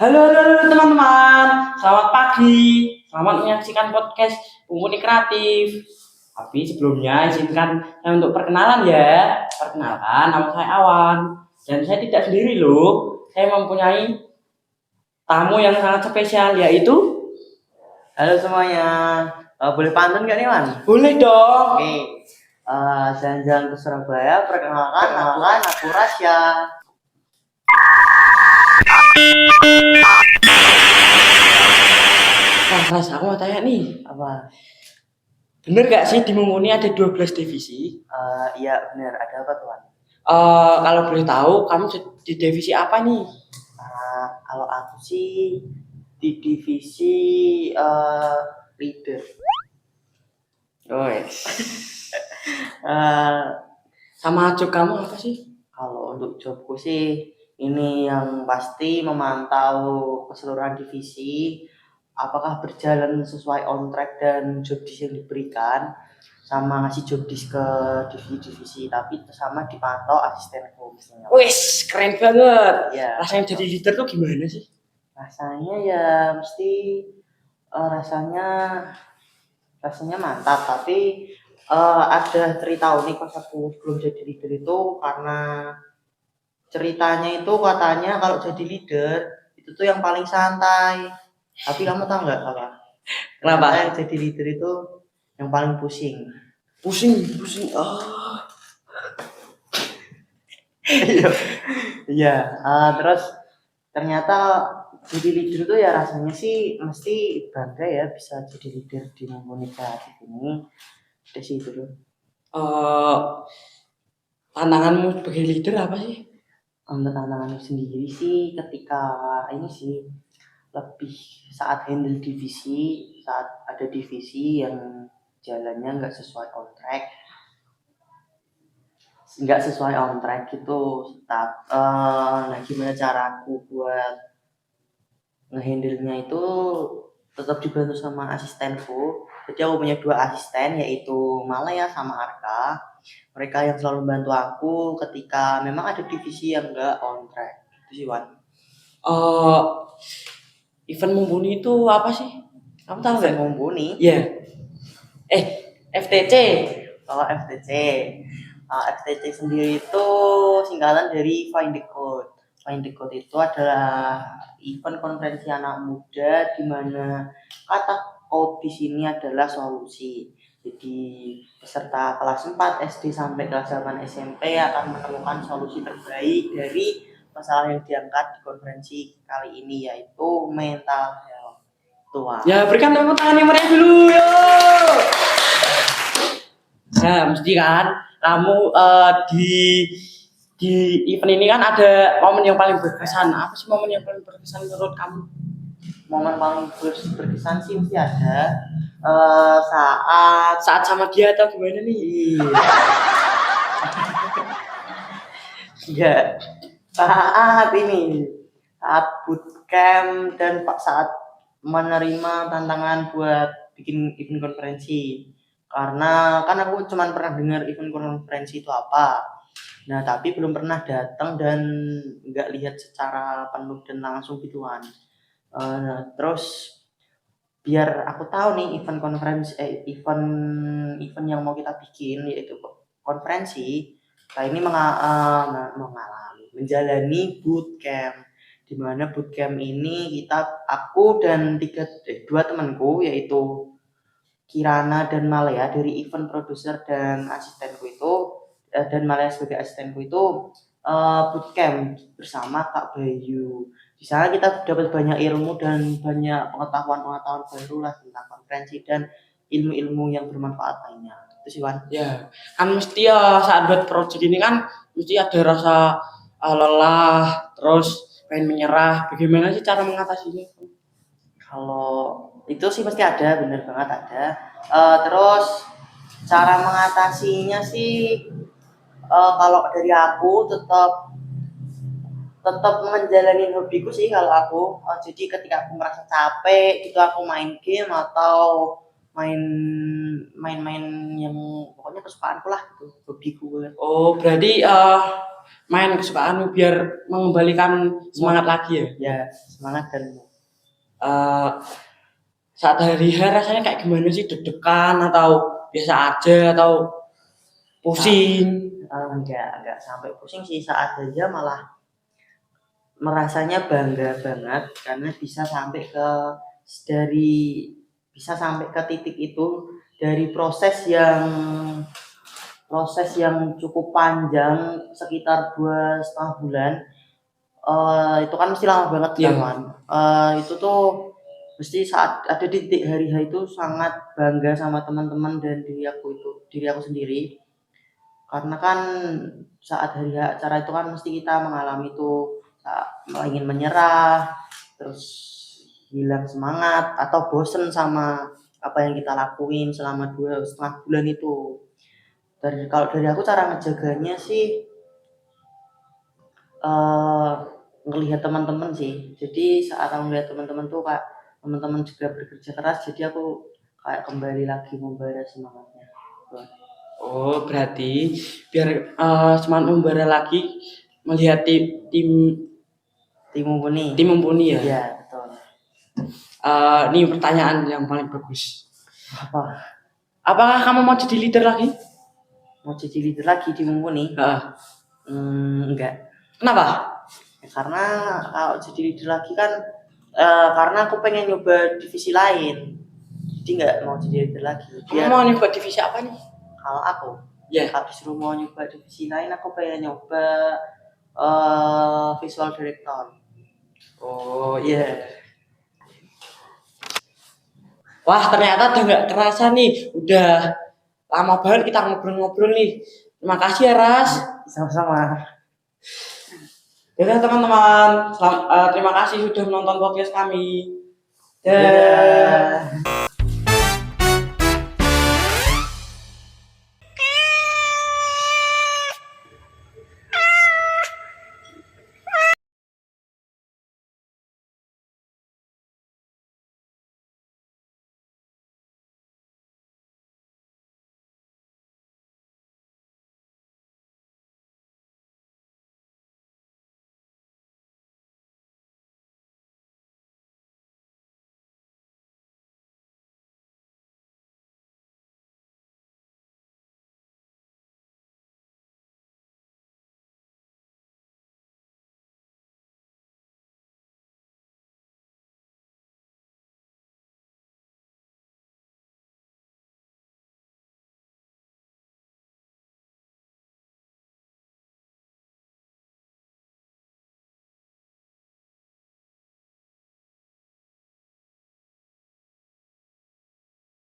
Halo teman-teman, selamat pagi, selamat menyaksikan podcast Mumpuni Kreatif. Tapi sebelumnya izinkan saya untuk perkenalan ya. Perkenalkan, nama saya Awan. Dan saya tidak sendiri loh, saya mempunyai tamu yang sangat spesial yaitu. Halo semuanya, boleh pantun gak nih Wan? Boleh dong. Oke, jalan-jalan ke Surabaya, perkenalkan aku Rasya. Ras, aku mau tanya nih, Apa? bener gak sih di Mumpuni ada 12 divisi? Iya bener, ada apa tuh Wan? Kalau boleh tahu, kamu di divisi apa nih? Kalau aku sih di divisi leader. Guys, Eh, sama job kamu apa sih? Kalau untuk jobku sih ini yang pasti memantau keseluruhan divisi, apakah berjalan sesuai on track dan job disk yang diberikan, sama ngasih job disk ke divisi-divisi, tapi sama dipantau asistenku misalnya. Wes, keren banget. Ya, Rasanya jadi leader tuh gimana sih? rasanya ya mesti rasanya mantap, tapi ada cerita unik pas aku belum jadi leader itu karena ceritanya itu katanya kalau jadi leader itu tuh yang paling santai. Tapi kamu tahu nggak apa? Kenapa? Yang jadi leader itu yang paling pusing. Pusing. Iya. Iya. Terus ternyata jadi leader itu ya rasanya sih mesti bangga ya bisa jadi leader di Mumpuni Kreatif ini. Dari situ tuh. Tantanganmu sebagai leader apa sih? Untuk tantangan sendiri sih ketika ini sih lebih saat handle divisi, saat ada divisi yang jalannya nggak sesuai on track, gitu. Nah gimana caraku buat ngehandle-nya itu tetap dibantu sama asistenku. Jadi aku punya 2 asisten yaitu Malaya sama Arka. Mereka yang selalu membantu aku ketika memang ada divisi yang nggak on track. Itu sih Wan. Event Mumpuni itu apa sih? Kamu tahu nggak? Mumpuni. Iya. FTC. Kalau FTC sendiri itu singkatan dari Find the Code. Find the Code itu adalah event konferensi anak muda di mana kata code di sini adalah solusi. Jadi peserta kelas 4 SD sampai kelas 8 SMP akan menemukan solusi terbaik dari masalah yang diangkat di konferensi kali ini yaitu mental health. Tuh. Ya, berikan tepuk tangan yang meriah dulu, yo. Nah, mesti kan kamu di event ini kan ada momen yang paling berkesan. Apa sih momen yang paling berkesan menurut kamu? Momen paling berkesan sih mesti ada saat sama dia atau gimana nih? Iya. Saat bootcamp dan saat menerima tantangan buat bikin event konferensi. Karena kan aku cuma pernah dengar event konferensi itu apa. Nah, tapi belum pernah datang dan nggak lihat secara penuh dan langsung gituan. Terus biar aku tahu nih event yang mau kita bikin yaitu konferensi. Nah, ini menjalani bootcamp, di mana bootcamp ini aku dan 2 temanku yaitu Kirana dan Malaya dari event producer dan asistenku itu dan Malaya sebagai asistenku itu bootcamp bersama Kak Bayu. Di sana kita dapat banyak ilmu dan banyak pengetahuan baru lah tentang konferensi dan ilmu-ilmu yang bermanfaat lainnya. Itu sih Wan. Ya, kan mesti ya saat buat project ini kan mesti ada rasa lelah, terus pengen menyerah. Bagaimana sih cara mengatasinya? Kalau itu sih pasti ada, bener banget ada. Terus cara mengatasinya sih kalau dari aku tetap menjalani hobiku sih kalau aku. Jadi ketika aku merasa capek itu aku main game atau main yang pokoknya kesukaanku lah gitu, hobiku. Oh, berarti main kesukaanmu biar mengembalikan semangat lagi ya. Ya, semangat dan Eh, saat hari H rasanya kayak gimana sih? Deg-degan atau biasa aja atau pusing? enggak sampai pusing sih, saat aja malah merasanya bangga banget karena dari bisa sampai ke titik itu dari proses yang cukup panjang sekitar 2,5 bulan. Itu kan mesti lama banget Iya. kan. Itu tuh mesti saat ada di titik hari H itu sangat bangga sama teman-teman dan diri aku sendiri. Karena kan saat hari H acara itu kan mesti kita mengalami itu ingin menyerah, terus hilang semangat atau bosen sama apa yang kita lakuin selama 2,5 bulan itu. Kalau dari aku cara ngejaganya sih ngelihat teman-teman sih. Jadi saat aku melihat teman-teman tuh kayak teman-teman juga bekerja keras, jadi aku kayak kembali lagi membara semangatnya. Oh, berarti biar semangat membara lagi melihat tim Mumpuni. tim mumpuni ya. Iya, betul. Ini pertanyaan yang paling bagus. Apa? Apakah kamu mau jadi leader lagi? Mau jadi leader lagi di Mumpuni? Enggak. Kenapa? Ya, karena kalau jadi leader lagi kan karena aku pengen nyoba divisi lain. Jadi enggak mau jadi leader lagi. Kamu mau nyoba divisi apa nih? Kalau aku, kalau disuruh mau nyoba divisi lain, aku pengen nyoba visual director. Oh iya. Wah, ternyata udah nggak terasa nih, udah lama banget kita ngobrol-ngobrol nih. Terima kasih ya, Ras. Sama-sama. Dadah teman-teman, terima kasih sudah menonton podcast kami. Dadah.